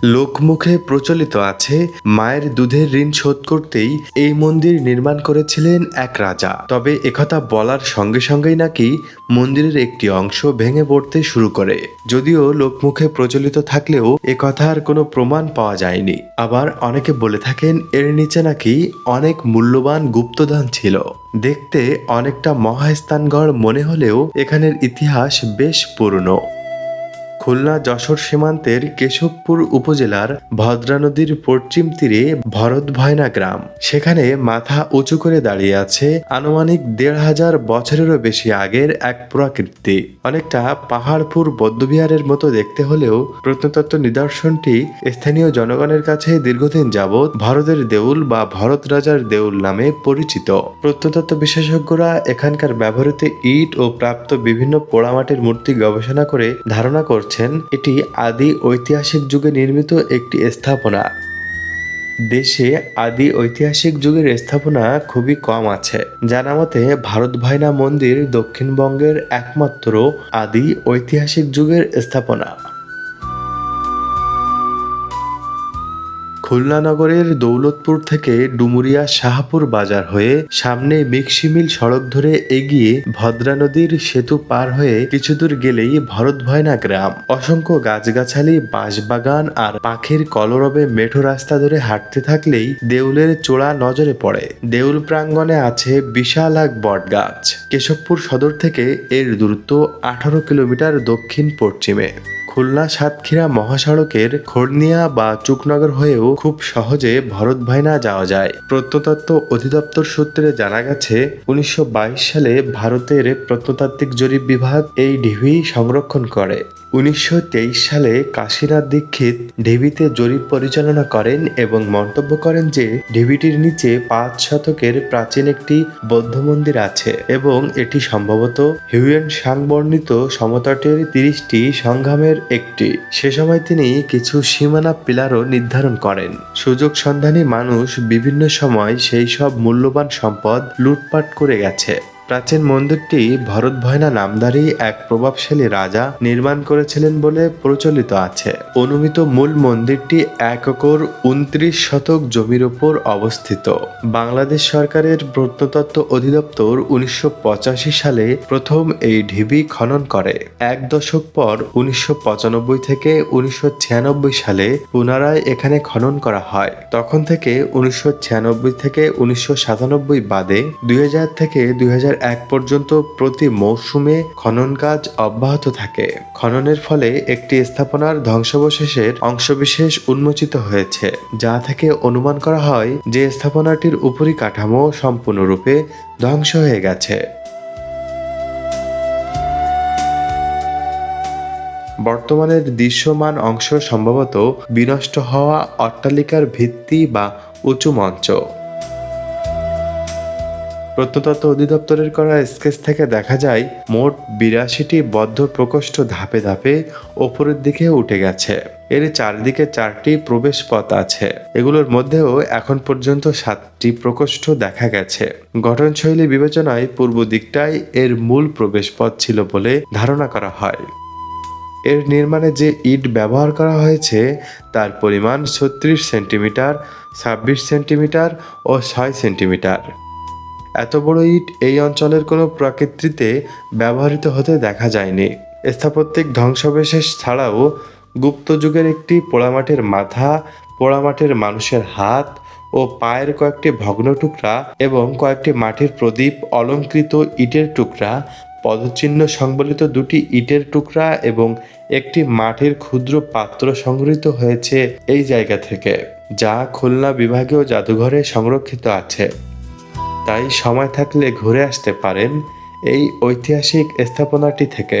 লোকমুখে প্রচলিত আছে মায়ের দুধের ঋণ শোধ করতেই এই মন্দির নির্মাণ করেছিলেন এক রাজা। তবে একথা বলার সঙ্গে সঙ্গেই নাকি মন্দিরের একটি অংশ ভেঙে পড়তে শুরু করে। যদিও লোকমুখে প্রচলিত থাকলেও একথার কোনো প্রমাণ পাওয়া যায়নি। আবার অনেকে বলে থাকেন এর নিচে নাকি অনেক মূল্যবান গুপ্তধন ছিল। দেখতে অনেকটা মহাস্থানগড় মনে হলেও এখানের ইতিহাস বেশ পুরনো। খুলনা যশোর সীমান্তের কেশবপুর উপজেলার ভদ্রা নদীর পশ্চিম তীরে ভরতভয়না গ্রাম। সেখানে মাথা উঁচু করে দাঁড়িয়ে আছে আনুমানিক ১৫০০ বছরেরও বেশি আগের এক পুরাকীর্তি। অনেকটা পাহাড়পুর বৌদ্ধবিহারের মতো দেখতে হলেও প্রত্নতত্ত্ব নিদর্শনটি স্থানীয় জনগণের কাছে দীর্ঘদিন যাবৎ ভরতের দেউল বা ভরত রাজার দেউল নামে পরিচিত। প্রত্নতত্ত্ব বিশেষজ্ঞরা এখানকার ব্যবহৃত ইট ও প্রাপ্ত বিভিন্ন পোড়ামাটির মূর্তি গবেষণা করে ধারণা করছেন এটি আদি ঐতিহাসিক যুগে নির্মিত একটি স্থাপনা। দেশে আদি ঐতিহাসিক যুগের স্থাপনা খুবই কম আছে। জানা মতে ভরতভয়না মন্দির দক্ষিণবঙ্গের একমাত্র আদি ঐতিহাসিক যুগের স্থাপনা। খুলনা নগরের দৌলতপুর থেকে ডুমুরিয়া শাহপুর বাজার হয়ে সামনে মিক্সিমিল সড়ক ধরে এগিয়ে ভদ্রা নদীর সেতু পার হয়ে কিছু দূর গেলেই ভরতভয়না গ্রাম। অসংখ্য গাছগাছালি, বাঁশবাগান আর পাখির কলরবে মেঠো রাস্তা ধরে হাঁটতে থাকলেই দেউলের চূড়া নজরে পড়ে। দেউল প্রাঙ্গণে আছে বিশাল এক বটগাছ। কেশবপুর সদর থেকে এর দূরত্ব 18 কিলোমিটার দক্ষিণ পশ্চিমে। খুলনা সাতক্ষীরা মহাসড়কের খড়নিয়া বা চুকনগর হয়েও খুব সহজে ভরতভয়না যাওয়া যায়। প্রত্নতত্ত্ব অধিদপ্তর সূত্রে জানা গেছে 1922 সালে ভারতের প্রত্নতাত্ত্বিক জরিপ বিভাগ এই ঢিবি সংরক্ষণ করে। 1923 সালে কাশীনাথ দীক্ষিত ঢিবিতে জরিপ পরিচালনা করেন এবং মন্তব্য করেন যে ঢিবিটির নিচে 5 শতকের প্রাচীন একটি বৌদ্ধ মন্দির আছে এবং এটি সম্ভবত হিউয়েন সাং বর্ণিত সমতটের 30টি সংগ্রামের একটি। সে সময় তিনি কিছু সীমানা পিলারও নির্ধারণ করেন। সুযোগ সন্ধানী মানুষ বিভিন্ন সময় সেই সব মূল্যবান সম্পদ লুটপাট করে গেছে। প্রাচীন মন্দিরটি ভরতভয়না নামধারী এক প্রভাবশালী রাজা নির্মাণ করেছিলেন বলে প্রচলিত আছে। অনুমিত মূল মন্দিরটি 1 একর 29 শতক জমির উপর অবস্থিত। বাংলাদেশ সরকারের প্রত্নতত্ত্ব অধিদপ্তর 1985 সালে প্রথম এই ঢিবি খনন করে। 1 দশক পর 1995 থেকে 1996 সালে পুনরায় এখানে খনন করা হয়। তখন থেকে 1996 থেকে 1997 বাদে 2000 থেকে 2001 পর্যন্ত প্রতি মৌসুমে খনন কাজ অব্যাহত থাকে। খননের ফলে একটি স্থাপনার ধ্বংসাবশেষের অংশবিশেষ উন্মোচিত হয়েছে, যা থেকে অনুমান করা হয় যে স্থাপনাটির উপরিকাঠামো সম্পূর্ণরূপে ধ্বংস হয়ে গেছে। বর্তমানের দৃশ্যমান অংশ সম্ভবত বিনষ্ট হওয়া অট্টালিকার ভিত্তি বা উঁচু মঞ্চ। প্রত্নতত্ত্ব অধিদপ্তরের করা স্কেচ থেকে দেখা যায় মোট 82টি বদ্ধ প্রকোষ্ঠ ধাপে ধাপে ওপরের দিকে উঠে গেছে। এর চারদিকে 4টি প্রবেশ পথ আছে। এগুলোর মধ্যেও এখন পর্যন্ত 7টি প্রকোষ্ঠ দেখা গেছে। গঠনশৈলী বিবেচনায় পূর্ব দিকটাই এর মূল প্রবেশ পথ ছিল বলে ধারণা করা হয়। এর নির্মাণে যে ইট ব্যবহার করা হয়েছে তার পরিমাণ 36 সেন্টিমিটার, 26 সেন্টিমিটার ও 6 সেন্টিমিটার। এত বড় ইট এই অঞ্চলের কোনো প্রকৃতিতে ব্যবহৃত হতে দেখা যায়নি। স্থাপত্যিক ধ্বংসাবশেষ ছাড়াও গুপ্ত যুগের একটি পোড়ামাটির মাথা, পোড়ামাটির মানুষের হাত ও পায়ের কয়েকটি ভগ্ন টুকরা এবং কয়েকটি মাটির প্রদীপ, অলঙ্কৃত ইটের টুকরা, পদচিহ্ন সংবলিত 2টি ইটের টুকরা এবং একটি মাটির ক্ষুদ্র পাত্র সংগৃহীত হয়েছে এই জায়গা থেকে, যা খুলনা বিভাগীয় জাদুঘরে সংরক্ষিত আছে। তাই সময় থাকলে ঘুরে আসতে পারেন এই ঐতিহাসিক স্থাপনাটি থেকে।